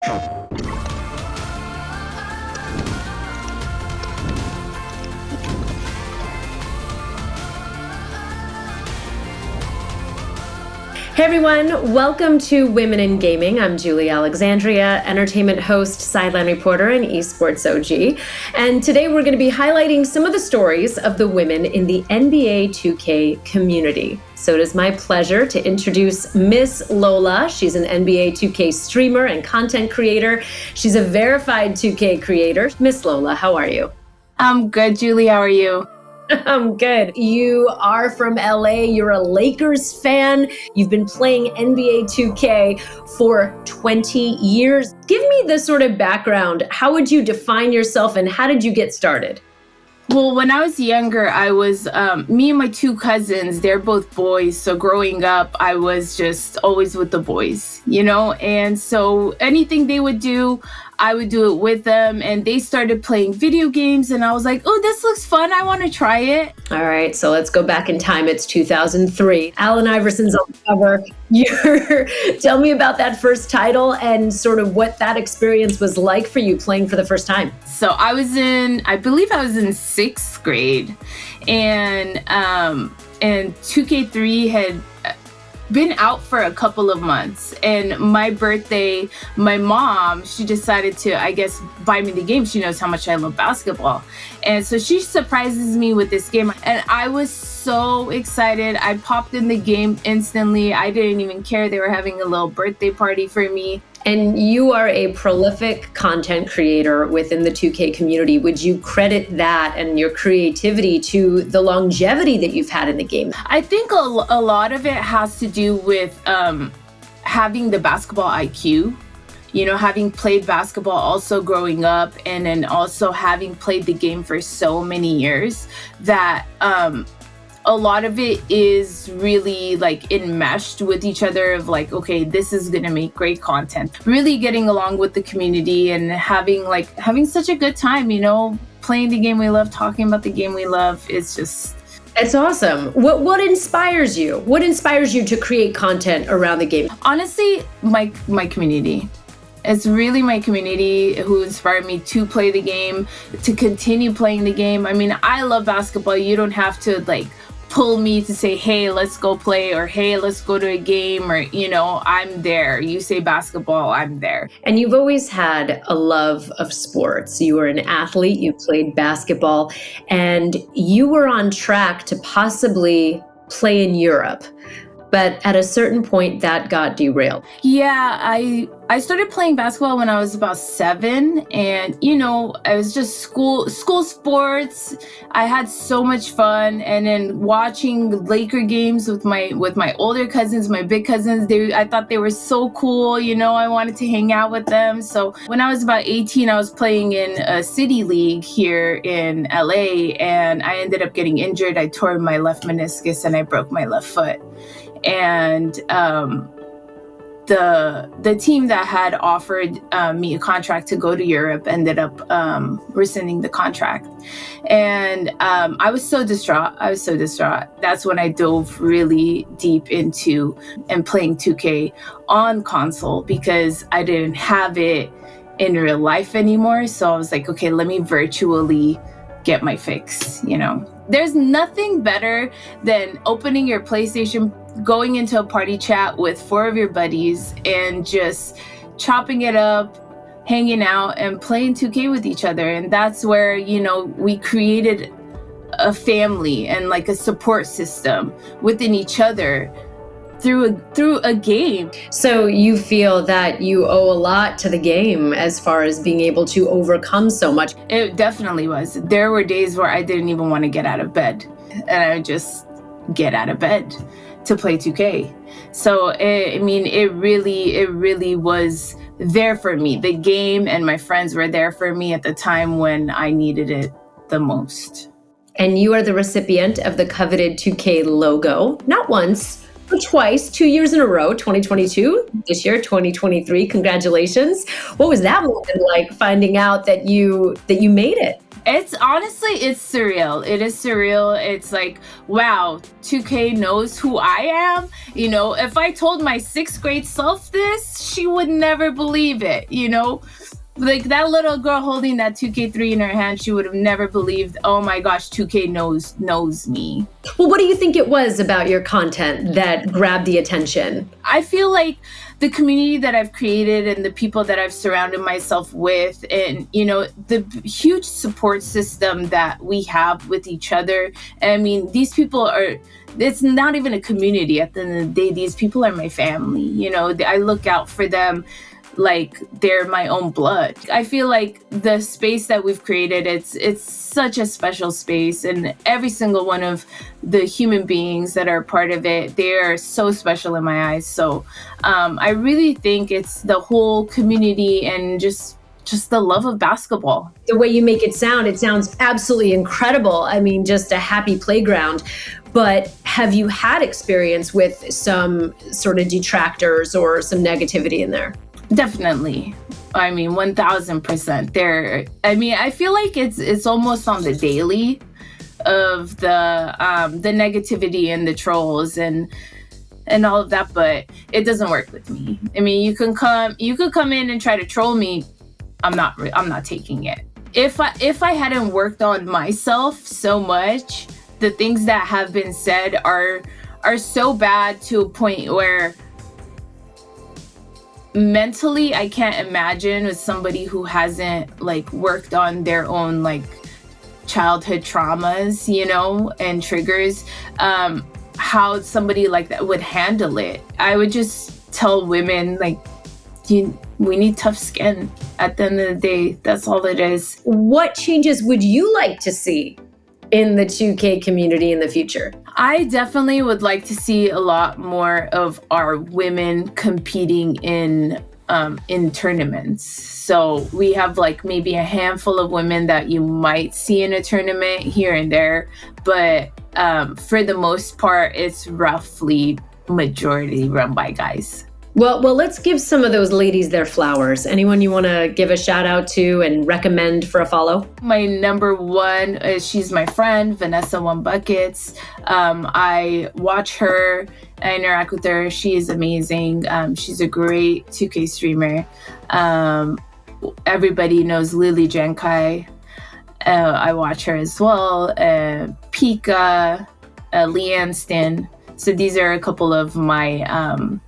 Hey everyone, welcome to Women in Gaming. I'm Julie Alexandria, entertainment host, sideline reporter, and esports OG. And today we're going to be highlighting some of the stories of the women in the NBA 2K community. So it is my pleasure to introduce Miss Lola. She's an NBA 2K streamer and content creator. She's a verified 2K creator. Miss Lola, how are you? I'm good, Julie. How are you? I'm good. You are from LA. You're a Lakers fan. You've been playing NBA 2K for 20 years. Give me the sort of background. How would you define yourself and how did you get started? Well, when I was younger, I was, me and my two cousins, they're both boys. So growing up, I was just always with the boys, And so anything they would do, I would do it with them. And they started playing video games. And I was like, oh, this looks fun. I want to try it. All right. So let's go back in time. It's 2003. Allen Iverson's on the cover. Tell me about that first title and sort of what that experience was like for you playing for the first time. So I believe I was in 6th grade. And 2K3 had been out for a couple of months, and my birthday, my mom, she decided to, I guess, buy me the game. She knows how much I love basketball, and so she surprises me with this game, and I was so excited. I popped in the game instantly. I didn't even care. They were having a little birthday party for me. And you are a prolific content creator within the 2K community. Would you credit that and your creativity to the longevity that you've had in the game? I think a lot of it has to do with having the basketball IQ, having played basketball also growing up, and then also having played the game for so many years that a lot of it is really like enmeshed with each other of like, okay, this is going to make great content. Really getting along with the community and having such a good time, playing the game we love, talking about the game we love. It's awesome. What inspires you? What inspires you to create content around the game? Honestly, my community. It's really my community who inspired me to play the game, to continue playing the game. I mean, I love basketball. You don't have to pull me to say, hey, let's go play, or hey, let's go to a game, or, I'm there. You say basketball, I'm there. And you've always had a love of sports. You were an athlete, you played basketball, and you were on track to possibly play in Europe. But at a certain point, that got derailed. Yeah, I started playing basketball when I was about 7, and I was just school sports. I had so much fun, and then watching Laker games with my older cousins, my big cousins. I thought they were so cool. I wanted to hang out with them. So when I was about 18, I was playing in a city league here in LA, and I ended up getting injured. I tore my left meniscus and I broke my left foot. And the team that had offered me a contract to go to Europe ended up rescinding the contract. And I was so distraught. That's when I dove really deep into and playing 2K on console, because I didn't have it in real life anymore. So I was like, okay, let me virtually get my fix, There's nothing better than opening your PlayStation, going into a party chat with 4 of your buddies and just chopping it up, hanging out and playing 2K with each other. And that's where, we created a family and a support system within each other through a game. So you feel that you owe a lot to the game as far as being able to overcome so much? It definitely was. There were days where I didn't even want to get out of bed, and I would just get out of bed to play 2K. So it really was there for me. The game and my friends were there for me at the time when I needed it the most. And you are the recipient of the coveted 2K logo, not once, but twice, 2 years in a row, 2022, this year, 2023. Congratulations. What was that moment like, finding out that you made it? It's surreal. It is surreal. It's like, wow, 2K knows who I am. If I told my 6th grade self this, she would never believe it, you know? Like that little girl holding that 2K3 in her hand, she would have never believed, oh my gosh, 2K knows me. Well, what do you think it was about your content that grabbed the attention? I feel like the community that I've created and the people that I've surrounded myself with, and, you know, the huge support system that we have with each other. I mean, these people are, it's not even a community at the end of the day. These people are my family. You know, I look out for them like they're my own blood. I feel like the space that we've created, it's such a special space, and every single one of the human beings that are part of it, they are so special in my eyes. So I really think it's the whole community and just the love of basketball. The way you make it sounds absolutely incredible. I mean, just a happy playground. But have you had experience with some sort of detractors or some negativity in there? Definitely. I mean, 1000% there. I mean, I feel like it's almost on the daily of the negativity and the trolls and all of that, but it doesn't work with me. I mean, you could come in and try to troll me. I'm not taking it. If I hadn't worked on myself so much, the things that have been said are so bad to a point where mentally I can't imagine with somebody who hasn't like worked on their own like childhood traumas, you know, and triggers, how somebody like that would handle it. I would just tell women like, we need tough skin. At the end of the day, that's all it is. What changes would you like to see in the 2K community in the future? I definitely would like to see a lot more of our women competing in tournaments. So we have like maybe a handful of women that you might see in a tournament here and there, but for the most part, it's roughly majority run by guys. Well, let's give some of those ladies their flowers. Anyone you want to give a shout out to and recommend for a follow? My number one is, she's my friend, Vanessa One Buckets. I watch her, I interact with her. She is amazing. She's a great 2K streamer. Everybody knows Lily Jankai. I watch her as well. Pika, Leanne Stin. So these are a couple of my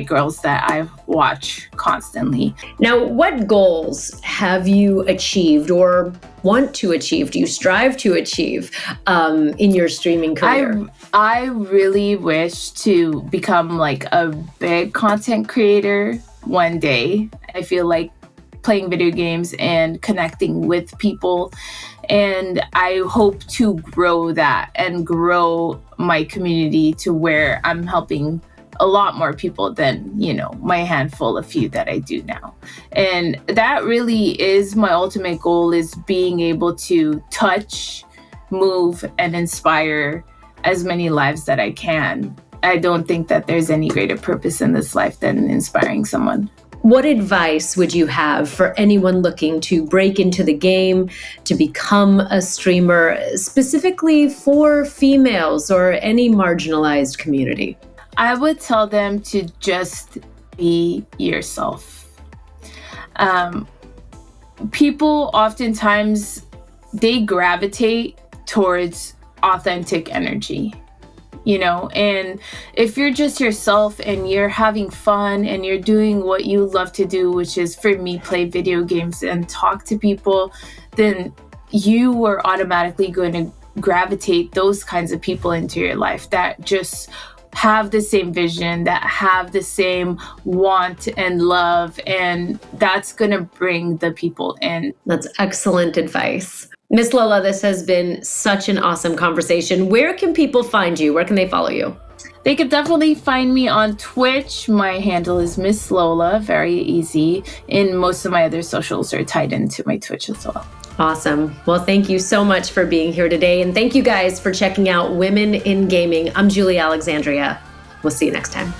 girls that I watch constantly. Now, what goals have you achieved or want to achieve? Do you strive to achieve in your streaming career? I really wish to become like a big content creator one day. I feel like playing video games and connecting with people, and I hope to grow that and grow my community to where I'm helping a lot more people than, you know, my handful of few that I do now. And that really is my ultimate goal, is being able to touch, move, and inspire as many lives that I can. I don't think that there's any greater purpose in this life than inspiring someone. What advice would you have for anyone looking to break into the game, to become a streamer, specifically for females or any marginalized community? I would tell them to just be yourself. People oftentimes, they gravitate towards authentic energy, you know, and if you're just yourself and you're having fun and you're doing what you love to do, which is, for me, play video games and talk to people, then you are automatically going to gravitate those kinds of people into your life that just have the same vision, that have the same want and love, and that's gonna bring the people in. That's excellent advice. Miss Lola, this has been such an awesome conversation. Where can people find you? Where can they follow you? They could definitely find me on Twitch. My handle is Miss Lola, very easy. And most of my other socials are tied into my Twitch as well. Awesome. Well, thank you so much for being here today. And thank you guys for checking out Women in Gaming. I'm Julie Alexandria. We'll see you next time.